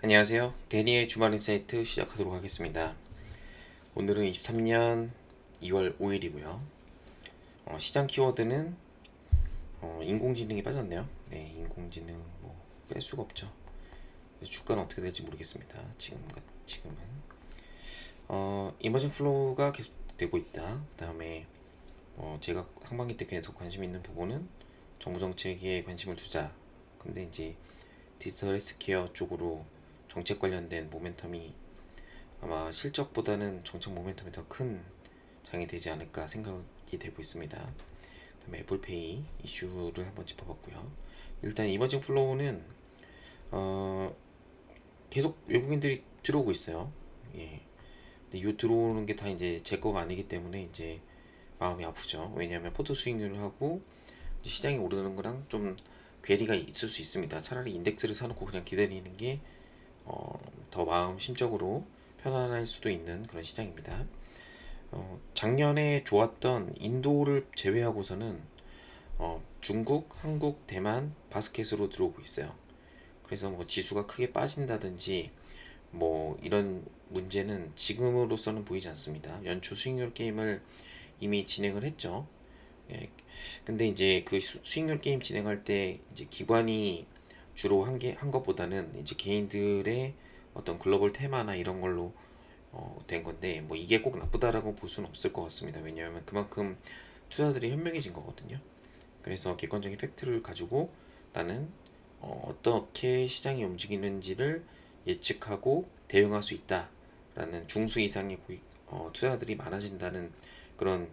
안녕하세요. 데니의 주말 인사이트 시작하도록 하겠습니다. 오늘은 23년 2월 5일이고요. 시장 키워드는 인공지능이 빠졌네요. 네, 인공지능 뭐 뺄 수가 없죠. 주가는 어떻게 될지 모르겠습니다. 지금은 이머징 플로우가 계속되고 있다. 그 다음에 제가 상반기 때 계속 관심 있는 부분은 정부 정책에 관심을 두자. 근데 이제 디지털 헬스케어 쪽으로 정책 관련된 모멘텀이 아마 실적보다는 정책 모멘텀이 더 큰 장이 되지 않을까 생각이 되고 있습니다. 그다음에 애플페이 이슈를 한번 짚어봤고요. 일단 이머징 플로우는 어, 계속 외국인들이 들어오고 있어요. 예. 근데 이 들어오는 게 다 이제 제 거가 아니기 때문에 이제 마음이 아프죠. 왜냐하면 포트 수익률을 하고 시장이 오르는 거랑 좀 괴리가 있을 수 있습니다. 차라리 인덱스를 사놓고 그냥 기다리는 게 더 마음 심적으로 편안할 수도 있는 그런 시장입니다. 작년에 좋았던 인도를 제외하고서는 중국, 한국, 대만 바스켓으로 들어오고 있어요. 그래서 뭐 지수가 크게 빠진다든지 뭐 이런 문제는 지금으로서는 보이지 않습니다. 연초 수익률 게임을 이미 진행을 했죠. 예. 근데 이제 그 수익률 게임 진행할 때 이제 기관이 주로 한 것보다는 이제 개인들의 어떤 글로벌 테마나 이런 걸로 된 건데 뭐 이게 꼭 나쁘다라고 볼 수는 없을 것 같습니다. 왜냐하면 그만큼 투자들이 현명해진 거거든요. 그래서 객관적인 팩트를 가지고 나는 떻게 시장이 움직이는지를 예측하고 대응할 수 있다라는 중수 이상의 투자들이 많아진다는 그런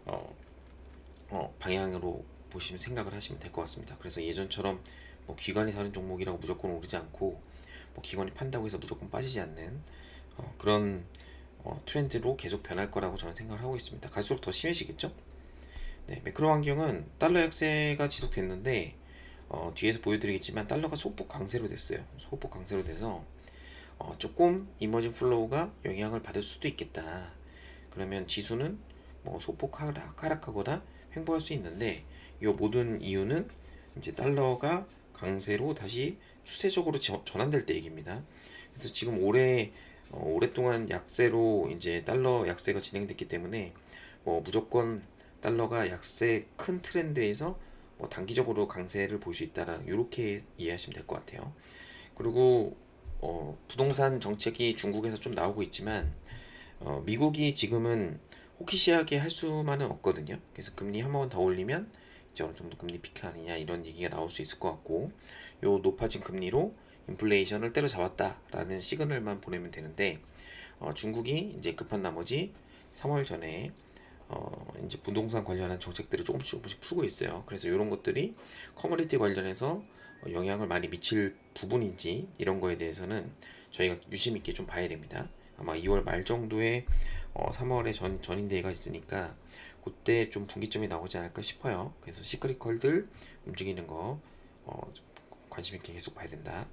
어, 방향으로 보시면 생각을 하시면 될 것 같습니다. 그래서 예전처럼 뭐 기관이 사는 종목이라고 무조건 오르지 않고 뭐 기관이 판다고 해서 무조건 빠지지 않는 그런 트렌드로 계속 변할 거라고 저는 생각을 하고 있습니다. 갈수록 더 심해지겠죠? 네, 매크로 환경은 달러 약세가 지속됐는데 뒤에서 보여드리겠지만 달러가 소폭 강세로 됐어요. 소폭 강세로 돼서 조금 이머징 플로우가 영향을 받을 수도 있겠다. 그러면 지수는 뭐 소폭 하락하거나 횡보할 수 있는데 이 모든 이유는 이제 달러가 강세로 다시 추세적으로 전환될 때 얘기입니다. 그래서 지금 오랫동안 약세로 이제 달러 약세가 진행됐기 때문에 뭐 무조건 달러가 약세 큰 트렌드에서 뭐 단기적으로 강세를 볼 수 있다라 이렇게 이해하시면 될 것 같아요. 그리고 부동산 정책이 중국에서 좀 나오고 있지만 미국이 지금은 호기시하게 할 수만은 없거든요. 그래서 금리 한 번 더 올리면 이제 어느 정도 금리 피크 아니냐 이런 얘기가 나올 수 있을 것 같고 요 높아진 금리로 인플레이션을 때려잡았다라는 시그널만 보내면 되는데 중국이 이제 급한 나머지 3월 전에 이제 부동산 관련한 정책들을 조금씩 풀고 있어요. 그래서 이런 것들이 커머니티 관련해서 영향을 많이 미칠 부분인지 이런 거에 대해서는 저희가 유심 있게 좀 봐야 됩니다. 아마 2월 말 정도에 3월에 전인대회가 있으니까 그때 좀 분기점이 나오지 않을까 싶어요. 그래서 시크릿컬들 움직이는 거 관심 있게 계속 봐야 된다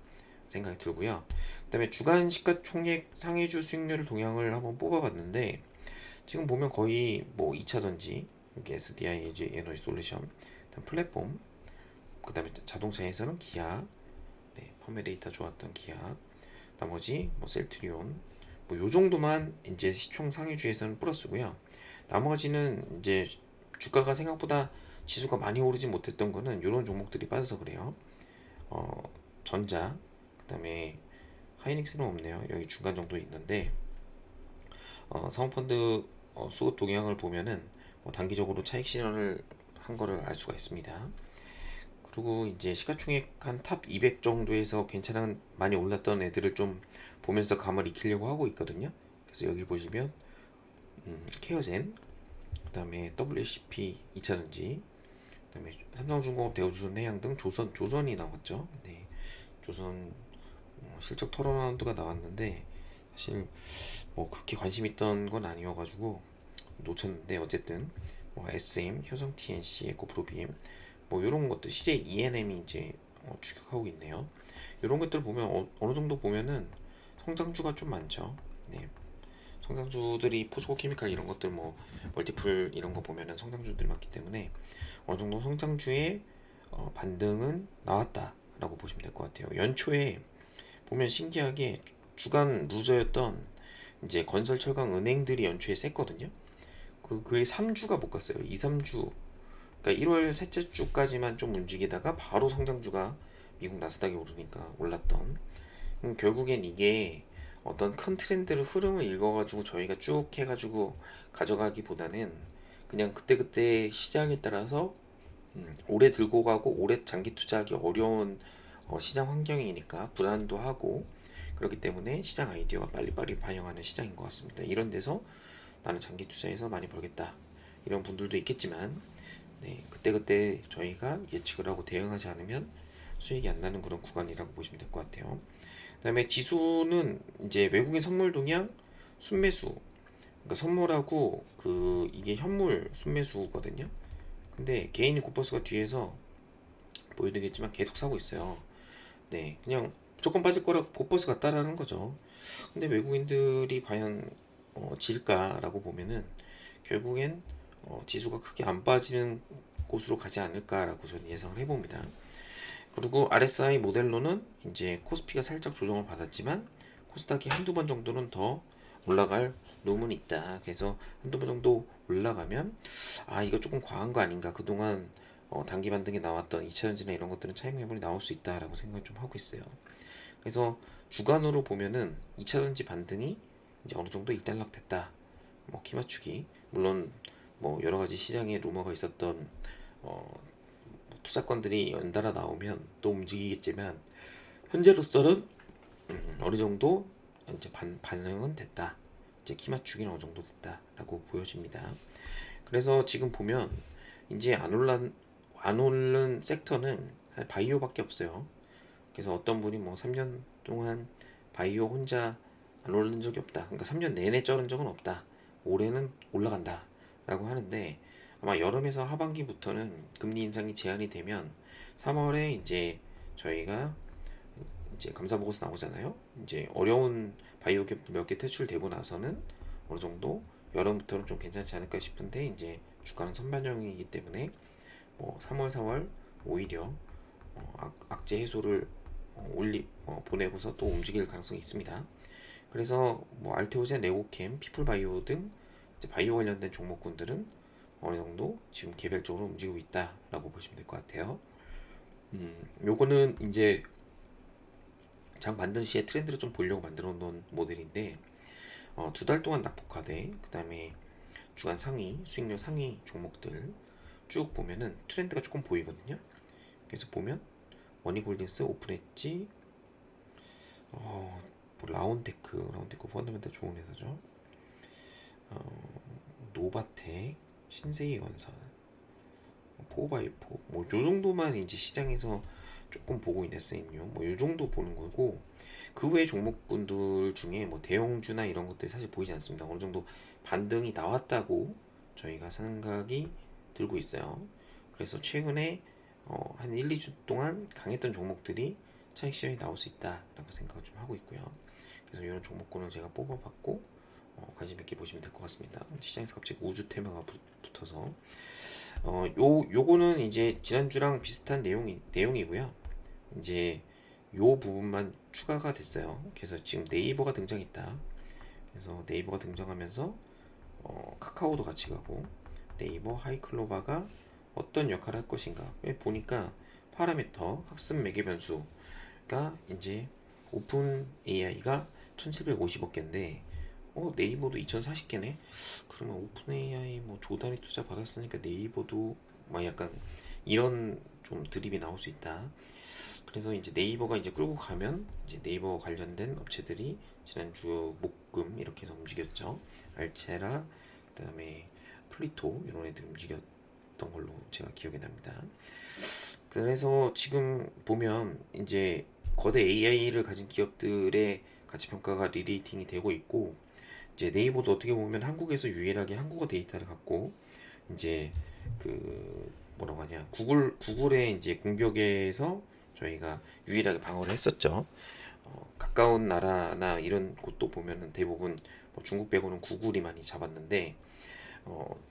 생각이 들고요. 그다음에 주간 시가총액 상해주 수익률 동향을 한번 뽑아봤는데 지금 보면 거의 뭐 2차전지 이렇게 SDI 에너지 솔루션, 플랫폼, 그 다음에 자동차에서는 기아, 네, 펌웨 데이터 좋았던 기아, 나머지 뭐 셀트리온, 뭐 요 정도만 이제 시총 상위주에서는 플러스고요. 나머지는 이제 주가가 생각보다 지수가 많이 오르지 못했던 거는 이런 종목들이 빠져서 그래요. 전자, 그 다음에 하이닉스는 없네요. 여기 중간 정도 있는데 사모펀드 수급 동향을 보면은 뭐 단기적으로 차익 실현을 한 거를 알 수가 있습니다. 그리고 이제 시가총액 한 탑 200 정도에서 괜찮은 많이 올랐던 애들을 좀 보면서 감을 익히려고 하고 있거든요. 그래서 여기 보시면 케어젠, 그 다음에 WCP 2차전지, 그 다음에 삼성중공업, 대우조선해양 등 조선이 나왔죠. 네, 조선 실적 토론 라운드가 나왔는데 사실 뭐 그렇게 관심 있던 건 아니어가지고 놓쳤는데 어쨌든 뭐 SM, 효성 TNC, 에코프로비엠 뭐 이런 것들 CJ ENM이 이제 추격하고 있네요. 이런 것들 보면 어느 정도 보면은 성장주가 좀 많죠. 네, 성장주들이 포스코 케미칼 이런 것들 뭐 멀티플 이런 거 보면은 성장주들이 많기 때문에 어느 정도 성장주의 반등은 나왔다라고 보시면 될 것 같아요. 연초에 보면 신기하게 주간 루저였던 이제 건설 철강 은행들이 연초에 셌거든요. 그게 3주가 못 갔어요. 2, 3주. 그러니까 1월 셋째 주까지만 좀 움직이다가 바로 성장주가 미국 나스닥이 오르니까 올랐던. 결국엔 이게 어떤 큰 트렌드를 흐름을 읽어가지고 저희가 쭉 해가지고 가져가기보다는 그냥 그때그때 시장에 따라서 오래 들고 가고 오래 장기 투자하기 어려운 시장 환경이니까 불안도 하고 그렇기 때문에 시장 아이디어가 빨리빨리 반영하는 시장인 것 같습니다. 이런 데서 나는 장기 투자해서 많이 벌겠다 이런 분들도 있겠지만 네, 그때그때 저희가 예측을 하고 대응하지 않으면 수익이 안 나는 그런 구간이라고 보시면 될 것 같아요. 그 다음에 지수는 이제 외국인 선물 동향 순매수, 그러니까 선물하고 이게 현물 순매수거든요. 근데 개인 고퍼스가 뒤에서 보여드리겠지만 계속 사고 있어요. 네, 그냥 무조건 빠질 거라 고퍼스 같다라는 거죠. 근데 외국인들이 과연 질까라고 보면은 결국엔 지수가 크게 안 빠지는 곳으로 가지 않을까라고 저는 예상을 해봅니다. 그리고 RSI 모델로는 이제 코스피가 살짝 조정을 받았지만 코스닥이 한두 번 정도는 더 올라갈 룸은 있다. 그래서 한두 번 정도 올라가면 이거 조금 과한 거 아닌가. 그동안 단기 반등에 나왔던 2차전지나 이런 것들은 차익 매물이 나올 수 있다라고 생각을 좀 하고 있어요. 그래서 주간으로 보면은 2차전지 반등이 이제 어느 정도 일단락됐다. 뭐 키 맞추기. 물론 뭐 여러 가지 시장에 루머가 있었던 투자권들이 연달아 나오면 또 움직이겠지만 현재로서는 어느 정도 이제 반응은 됐다. 이제 키 맞추기는 어느 정도 됐다라고 보여집니다. 그래서 지금 보면 이제 안 오른 섹터는 바이오밖에 없어요. 그래서 어떤 분이 뭐 3년 동안 바이오 혼자 안 오른 적이 없다. 그러니까 3년 내내 쩔은 적은 없다. 올해는 올라간다. 라고 하는데 아마 여름에서 하반기부터는 금리 인상이 제한이 되면 3월에 이제 저희가 이제 감사 보고서 나오잖아요. 이제 어려운 바이오 갭 몇 개 퇴출되고 나서는 어느 정도 여름부터는 좀 괜찮지 않을까 싶은데 이제 주가는 선반영이기 때문에 뭐 3월, 4월 오히려 악재 해소를 보내고서 또 움직일 가능성이 있습니다. 그래서 뭐 알테오젠, 레고캠, 피플바이오 등 이제 바이오 관련된 종목군들은 어느 정도 지금 개별적으로 움직이고 있다라고 보시면 될 것 같아요. 요거는 이제 장 만든 시에 트렌드를 좀 보려고 만들어 놓은 모델인데 두 달 동안 낙폭화돼 그 다음에 주간 상위 수익률 상위 종목들 쭉 보면은 트렌드가 조금 보이거든요. 그래서 보면 머니골딩스, 오픈엣지, 뭐 라운테크 펀더멘탈 좋은 회사죠. 노바텍, 신세계건설, 포바이포 뭐 요정도만 이제 시장에서 조금 보고 있는 SMU 뭐 요정도 보는 거고 그 외 종목군들 중에 뭐 대형주나 이런 것들이 사실 보이지 않습니다. 어느 정도 반등이 나왔다고 저희가 생각이 들고 있어요. 그래서 최근에 한 1, 2주 동안 강했던 종목들이 차익 실현이 나올 수 있다라고 생각을 좀 하고 있고요. 그래서 이런 종목군을 제가 뽑아봤고 관심 있게 보시면 될 것 같습니다. 시장에서 갑자기 우주 테마가 붙어서 요거는 이제 지난주랑 비슷한 내용이고요. 이제 요 부분만 추가가 됐어요. 그래서 지금 네이버가 등장했다. 그래서 네이버가 등장하면서 카카오도 같이 가고 네이버, 하이클로바가 어떤 역할을 할 것인가. 보니까 파라미터 학습 매개 변수가 이제 오픈 AI가 1750억 개인데 네이버도 2040개네. 그러면 오픈 AI 뭐 조단위 투자 받았으니까 네이버도 막 약간 이런 좀 드립이 나올 수 있다. 그래서 이제 네이버가 이제 끌고 가면 이제 네이버 관련된 업체들이 지난주 목금 이렇게 해서 움직였죠. 알체라, 그다음에 플리토 이런 애들 움직였던 걸로 제가 기억이 납니다. 그래서 지금 보면 이제 거대 AI를 가진 기업들의 가치 평가가 리레이팅이 되고 있고 이제 네이버도 어떻게 보면 한국에서 유일하게 한국어 데이터를 갖고 이제 뭐라고 하냐 구글의 이제 공격에서 저희가 유일하게 방어를 했었죠. 가까운 나라나 이런 곳도 보면은 대부분 뭐 중국 빼고는 구글이 많이 잡았는데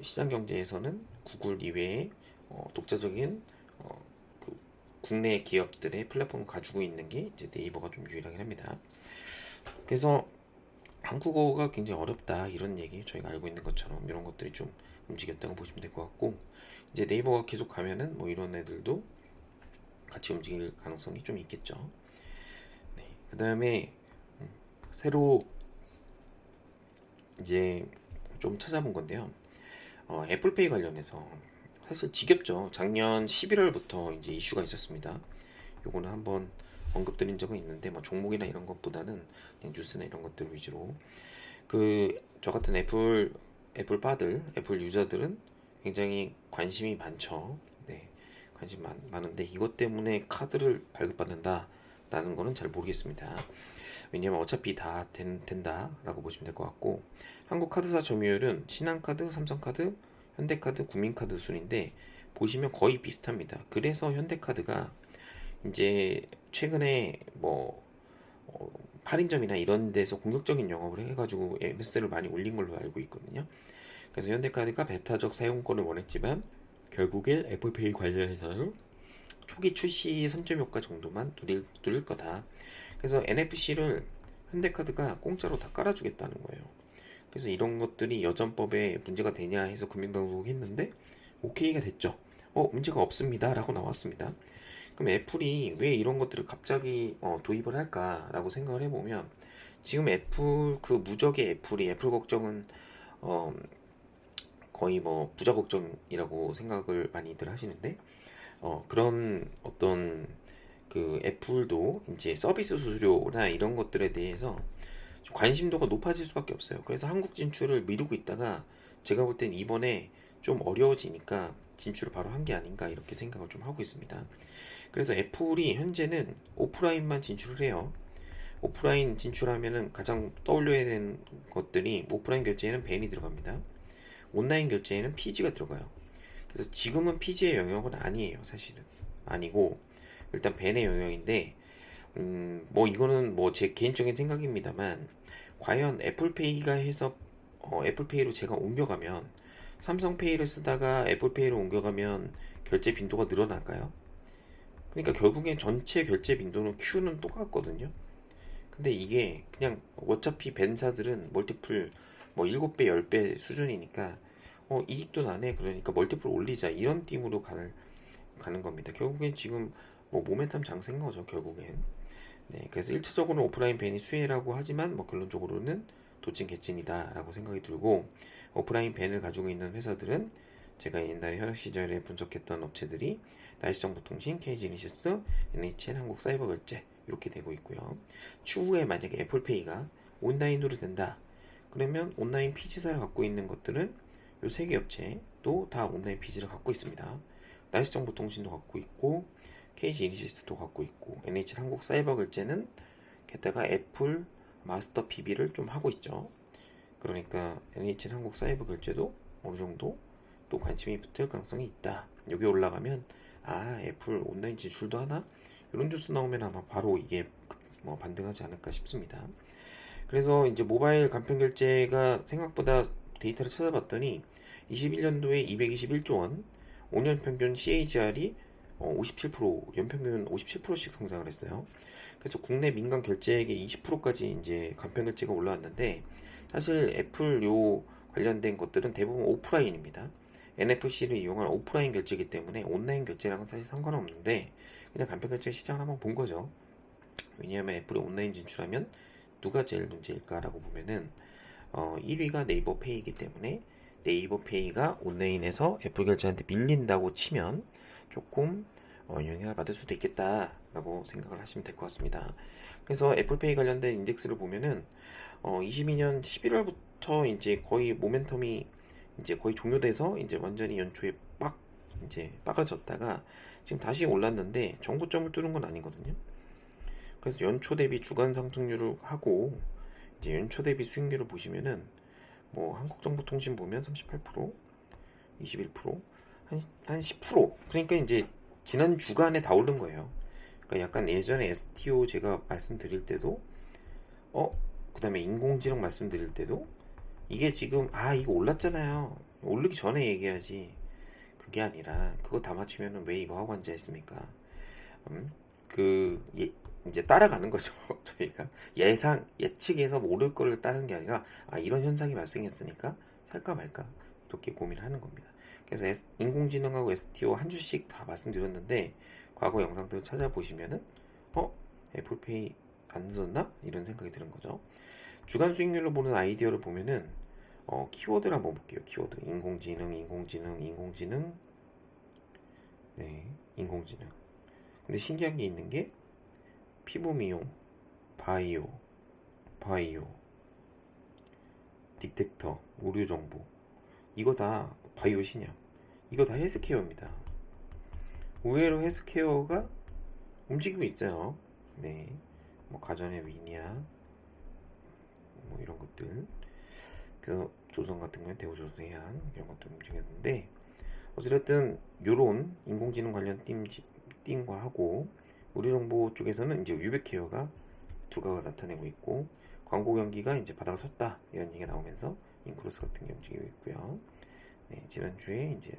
시장 경제에서는 구글 이외에 독자적인 국내 기업들의 플랫폼을 가지고 있는 게 이제 네이버가 좀 유일하긴 합니다. 그래서 한국어가 굉장히 어렵다 이런 얘기 저희가 알고 있는 것처럼 이런 것들이 좀 움직였다고 보시면 될 것 같고, 이제 네이버가 계속 가면은 뭐 이런 애들도 같이 움직일 가능성이 좀 있겠죠. 네, 그 다음에 새로 이제 좀 찾아본 건데요. 애플페이 관련해서 사실 지겹죠. 작년 11월부터 이제 이슈가 있었습니다. 요거는 한번 언급드린 적은 있는데 뭐 종목이나 이런 것보다는 그냥 뉴스나 이런 것들 위주로, 그 저 같은 애플파들, 애플 유저들은 굉장히 관심이 많죠. 네, 관심 많은데 이것 때문에 카드를 발급받는다라는 거는 잘 모르겠습니다. 왜냐면 어차피 다 된다라고 보시면 될 것 같고, 한국 카드사 점유율은 신한카드, 삼성카드, 현대카드, 국민카드 순인데 보시면 거의 비슷합니다. 그래서 현대카드가 이제 최근에 뭐 할인점이나 이런 데서 공격적인 영업을 해가지고 MS를 많이 올린 걸로 알고 있거든요. 그래서 현대카드가 배타적 사용권을 원했지만 결국엔 애플페이 관련해서 초기 출시 선점 효과 정도만 누릴 거다. 그래서 NFC를 현대카드가 공짜로 다 깔아주겠다는 거예요. 그래서 이런 것들이 여전법에 문제가 되냐 해서 금융당국이 했는데 오케이가 됐죠. 문제가 없습니다 라고 나왔습니다. 그럼 애플이 왜 이런 것들을 갑자기 도입을 할까라고 생각을 해보면, 지금 애플 그 무적의 애플 걱정은 거의 뭐 부자 걱정이라고 생각을 많이들 하시는데, 그런 어떤 그 애플도 이제 서비스 수수료나 이런 것들에 대해서 관심도가 높아질 수밖에 없어요. 그래서 한국 진출을 미루고 있다가 제가 볼 땐 이번에 좀 어려워지니까 진출을 바로 한 게 아닌가 이렇게 생각을 좀 하고 있습니다. 그래서 애플이 현재는 오프라인만 진출을 해요. 오프라인 진출하면은 가장 떠올려야 되는 것들이, 오프라인 결제에는 벤이 들어갑니다. 온라인 결제에는 피지가 들어가요. 그래서 지금은 피지의 영역은 아니에요, 사실은. 아니고, 일단 벤의 영역인데, 뭐 이거는 뭐 제 개인적인 생각입니다만, 과연 애플페이가 해서, 애플페이로 제가 옮겨가면, 삼성페이를 쓰다가 애플페이로 옮겨가면 결제 빈도가 늘어날까요? 그러니까 결국엔 전체 결제 빈도는 Q는 똑같거든요. 근데 이게 그냥 어차피 벤사들은 멀티플 뭐 7배, 10배 수준이니까 이익도 나네. 그러니까 멀티플 올리자. 이런 띠으로 가는 겁니다. 결국엔 지금 뭐 모멘텀 장세인 거죠, 결국엔. 네, 그래서 1차적으로는 오프라인 벤이 수혜라고 하지만 뭐 결론적으로는 도찐 개찐이다 라고 생각이 들고, 오프라인 벤을 가지고 있는 회사들은 제가 옛날에 현역 시절에 분석했던 업체들이 날씨정보통신, KG니시스, NHN 한국사이버결제 이렇게 되고 있고요. 추후에 만약에 애플페이가 온라인으로 된다 그러면 온라인 피지사를 갖고 있는 것들은 요 세 개 업체도 다 온라인 피지를 갖고 있습니다. 날씨정보통신도 갖고 있고 KG니시스도 갖고 있고 NHN 한국사이버결제는 게다가 애플 마스터 PB를 좀 하고 있죠. 그러니까 NHN 한국사이버결제도 어느 정도 또 관심이 붙을 가능성이 있다. 여기 올라가면 애플 온라인 진출도 하나? 이런 뉴스 나오면 아마 바로 이게 뭐 반등하지 않을까 싶습니다. 그래서 이제 모바일 간편 결제가 생각보다 데이터를 찾아봤더니 21년도에 221조 원, 5년 평균 CAGR이 57%, 연평균 57%씩 성장을 했어요. 그래서 국내 민간 결제액의 20%까지 이제 간편 결제가 올라왔는데, 사실 애플 요 관련된 것들은 대부분 오프라인입니다. NFC를 이용한 오프라인 결제이기 때문에 온라인 결제랑은 사실 상관없는데 그냥 간편 결제 시장을 한번 본 거죠. 왜냐하면 애플이 온라인 진출하면 누가 제일 문제일까라고 보면은 1위가 네이버 페이이기 때문에 네이버 페이가 온라인에서 애플 결제한테 밀린다고 치면 조금 영향을 받을 수도 있겠다라고 생각을 하시면 될 것 같습니다. 그래서 애플페이 관련된 인덱스를 보면은 22년 11월부터 이제 거의 모멘텀이 이제 거의 종료돼서 이제 완전히 연초에 이제 빠가졌다가 지금 다시 올랐는데 정고점을 뚫은 건 아니거든요. 그래서 연초 대비 주간 상승률을 하고 이제 연초 대비 수익률을 보시면은 뭐 한국정보통신 보면 38%, 21%, 한 10%. 그러니까 이제 지난 주간에 다 오른 거예요. 그러니까 약간 예전에 STO 제가 말씀드릴 때도 그 다음에 인공지능 말씀드릴 때도 이게 지금 이거 올랐잖아요. 오르기 전에 얘기하지. 그게 아니라 그거 다 맞추면은 왜 이거 하고 앉아있습니까? 이제 따라가는 거죠. 저희가 예측해서 오를 거를 따르는 게 아니라, 이런 현상이 발생했으니까 살까 말까 이렇게 고민을 하는 겁니다. 그래서 인공지능하고 STO 한 주씩 다 말씀드렸는데, 과거 영상들을 찾아보시면은 애플페이 안 늦었나? 이런 생각이 드는 거죠. 주간 수익률로 보는 아이디어를 보면은 키워드를 한번 볼게요. 키워드 인공지능. 네, 인공지능. 근데 신기한 게 있는 게 피부 미용, 바이오, 딕텍터, 의료 정보. 이거 다 바이오 신약. 이거 다 헬스케어입니다. 의외로 헬스케어가 움직이고 있어요. 네, 뭐 가전의 위니아, 뭐 이런 것들. 그래서 조선 같은 경우는 대우조선해양 이런 것들 움직였는데, 어쨌든 요런 인공지능 관련 띵과 하고 의료정보 쪽에서는 이제 유백케어가 두각을 나타내고 있고, 광고 경기가 이제 바닥을 섰다 이런 얘기가 나오면서 인크로스 같은 게 움직이고 있고요. 네, 지난주에 이제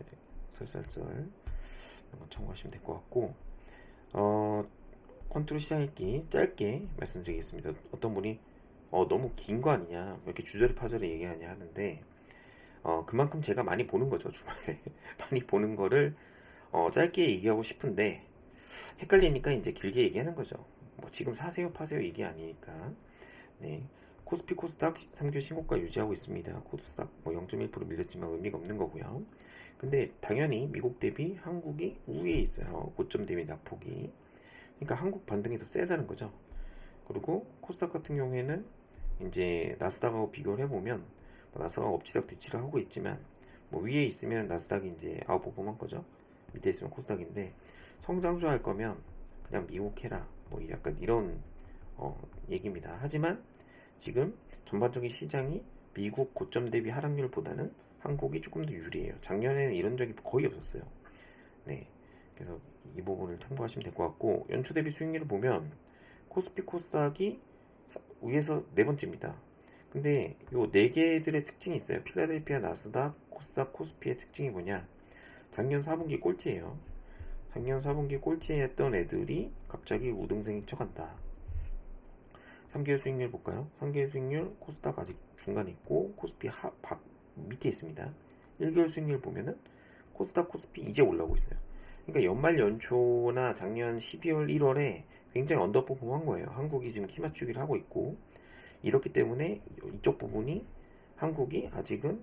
설설설 이런 거 참고하시면 될 것 같고, 컨트롤 시장 읽기 짧게 말씀드리겠습니다. 어떤 분이 너무 긴 거 아니냐, 왜 이렇게 주저리 파저리 얘기하냐 하는데, 그만큼 제가 많이 보는 거죠. 주말에 많이 보는 거를 짧게 얘기하고 싶은데 헷갈리니까 이제 길게 얘기하는 거죠. 뭐 지금 사세요 파세요 얘기 아니니까. 네, 코스피 코스닥 3개월 신고가 유지하고 있습니다. 코스닥 뭐 0.1% 밀렸지만 의미가 없는 거고요. 근데 당연히 미국 대비 한국이 우위에 있어요. 고점 대비 낙폭이. 그러니까 한국 반등이 더 세다는 거죠. 그리고 코스닥 같은 경우에는 이제 나스닥하고 비교를 해보면, 나스닥은 엎치락 뒤치락 하고 있지만, 뭐 위에 있으면 나스닥이 이제 아웃퍼폼한 거죠. 밑에 있으면 코스닥인데, 성장주 할 거면 그냥 미국 해라, 뭐 약간 이런 얘기입니다. 하지만 지금 전반적인 시장이 미국 고점 대비 하락률보다는 한국이 조금 더 유리해요. 작년에는 이런 적이 거의 없었어요. 네, 그래서 이 부분을 참고하시면 될 것 같고, 연초 대비 수익률을 보면 코스피 코스닥이 위에서 네 번째입니다. 근데 요 네 개들의 특징이 있어요. 필라델피아, 나스닥, 코스닥, 코스피의 특징이 뭐냐? 작년 4분기 꼴찌예요. 작년 4분기 꼴찌했던 애들이 갑자기 우등생이 쳐간다. 3개월 수익률 볼까요? 3개월 수익률 코스닥 아직 중간에 있고 코스피 밑에 있습니다. 1개월 수익률 보면은 코스닥, 코스피 이제 올라오고 있어요. 그러니까 연말 연초나 작년 12월, 1월에 굉장히 언더퍼폼한 거예요. 한국이 지금 키 맞추기를 하고 있고, 이렇기 때문에 이쪽 부분이 한국이 아직은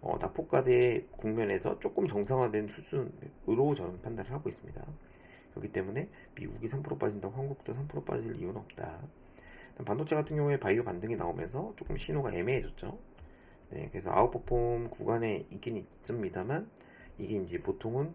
낙폭과대 국면에서 조금 정상화된 수준으로 저는 판단을 하고 있습니다. 그렇기 때문에 미국이 3% 빠진다고 한국도 3% 빠질 이유는 없다. 반도체 같은 경우에 바이오 반등이 나오면서 조금 신호가 애매해졌죠. 네, 그래서 아웃퍼폼 구간에 있긴 있습니다만, 이게 이제 보통은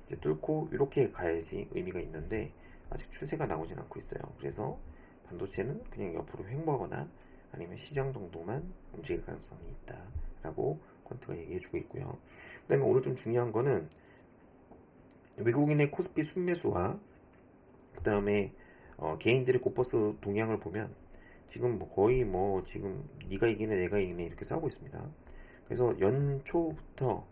이제 뚫고 이렇게 가야지 의미가 있는데 아직 추세가 나오진 않고 있어요. 그래서 반도체는 그냥 옆으로 횡보하거나 아니면 시장 정도만 움직일 가능성이 있다라고 퀀트가 얘기해주고 있고요. 그 다음에 오늘 좀 중요한 거는 외국인의 코스피 순매수와 그 다음에 개인들의 고퍼스 동향을 보면 지금 뭐 거의 뭐 지금 네가 이기네 내가 이기네 이렇게 싸우고 있습니다. 그래서 연초부터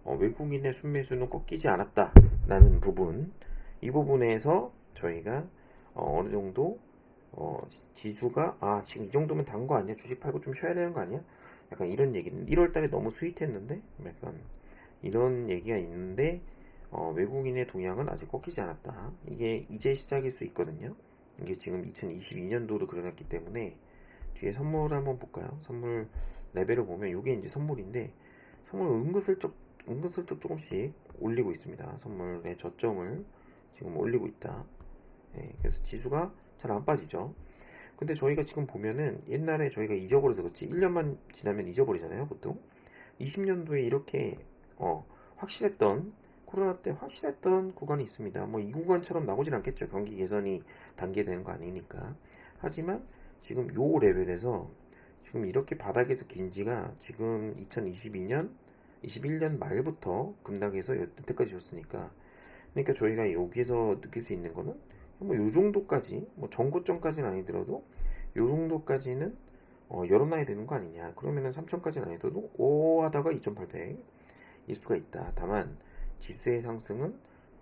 외국인의 순매수는 꺾이지 않았다라는 부분, 이 부분에서 저희가 어느 정도 지주가 지금 이 정도면 단 거 아니야? 주식 팔고 좀 쉬어야 되는 거 아니야? 약간 이런 얘기는 1월달에 너무 스윗했는데 약간 이런 얘기가 있는데, 외국인의 동향은 아직 꺾이지 않았다. 이게 이제 시작일 수 있거든요. 이게 지금 2022년도로 그려놨기 때문에 뒤에 선물 한번 볼까요? 선물 레벨을 보면 이게 이제 선물인데, 선물 은근슬쩍 조금씩 올리고 있습니다. 선물의 저점을 지금 올리고 있다. 네, 그래서 지수가 잘 안 빠지죠. 근데 저희가 지금 보면은 옛날에 저희가 잊어버려서 그렇지 1년만 지나면 잊어버리잖아요, 보통. 20년도에 이렇게 확실했던, 코로나 때 확실했던 구간이 있습니다. 뭐 이 구간처럼 나오진 않겠죠. 경기 개선이 단계되는 거 아니니까. 하지만 지금 요 레벨에서 지금 이렇게 바닥에서 긴 지가 지금 2022년 21년 말부터 급락해서 여태까지 줬으니까, 그러니까 저희가 여기서 느낄 수 있는 거는 뭐 요 정도까지, 뭐 전고점까지는 아니더라도 요 정도까지는 열어놔야 되는 거 아니냐. 그러면은 3천까지는 아니더라도 오 하다가 2,800 일 수가 있다. 다만 지수의 상승은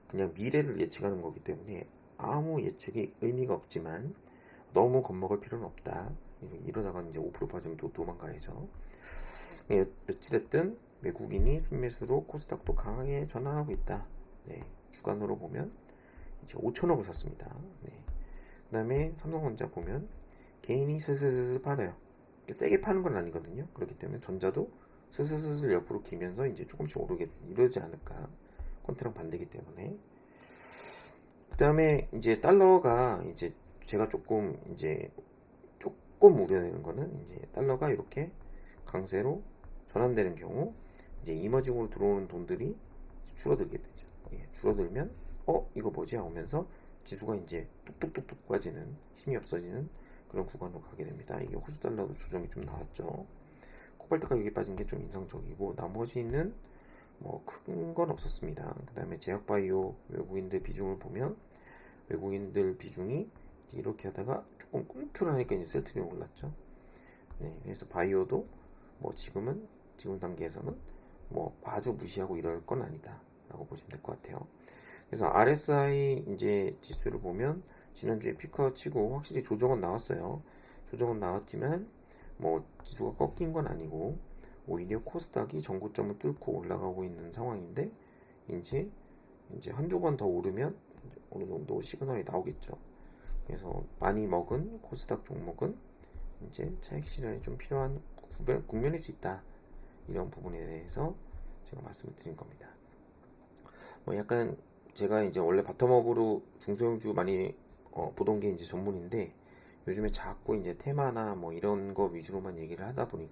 그냥 미래를 예측하는 거기 때문에 아무 예측이 의미가 없지만 너무 겁먹을 필요는 없다. 이러다가 이제 5% 빠지면 또 도망가야죠. 어찌됐든 외국인이 순매수로 코스닥도 강하게 전환하고 있다. 네, 주간으로 보면 이제 5천억을 샀습니다. 네. 그 다음에 삼성전자 보면 개인이 스스스스 팔아요. 세게 파는 건 아니거든요. 그렇기 때문에 전자도 스스스스 옆으로 기면서 이제 조금씩 오르게 이러지 않을까. 콘트랑 반대기 때문에. 그 다음에 이제 달러가 이제 제가 조금 우려되는 거는 이제 달러가 이렇게 강세로 전환되는 경우 이제 이머징으로 들어오는 돈들이 줄어들게 되죠. 줄어들면 이거 뭐지 하면서 지수가 이제 뚝뚝뚝뚝 빠지는 힘이 없어지는 그런 구간으로 가게 됩니다. 이게 호주 달러도 조정이 좀 나왔죠. 코발트 가격이 빠진 게 좀 인상적이고 나머지는 뭐 큰 건 없었습니다. 그 다음에 제약바이오 외국인들 비중을 보면 외국인들 비중이 이렇게 하다가 조금 꿈틀하니까 이제 셀트리온 올랐죠. 네, 그래서 바이오도 뭐 지금 단계에서는 뭐 아주 무시하고 이럴 건 아니다 라고 보시면 될 것 같아요. 그래서 RSI 이제 지수를 보면 지난주에 피커 치고 확실히 조정은 나왔어요. 조정은 나왔지만 뭐 지수가 꺾인 건 아니고 오히려 코스닥이 전고점을 뚫고 올라가고 있는 상황인데 이제 한두 번 더 오르면 어느 정도 시그널이 나오겠죠. 그래서 많이 먹은 코스닥 종목은 이제 차익 실현이 좀 필요한 국면일 수 있다. 이런 부분에 대해서 제가 말씀을 드린 겁니다. 뭐 약간 제가 이제 원래 바텀업으로 중소형주 많이 보던 게 이제 전문인데 요즘에 자꾸 이제 테마나 뭐 이런 거 위주로만 얘기를 하다 보니까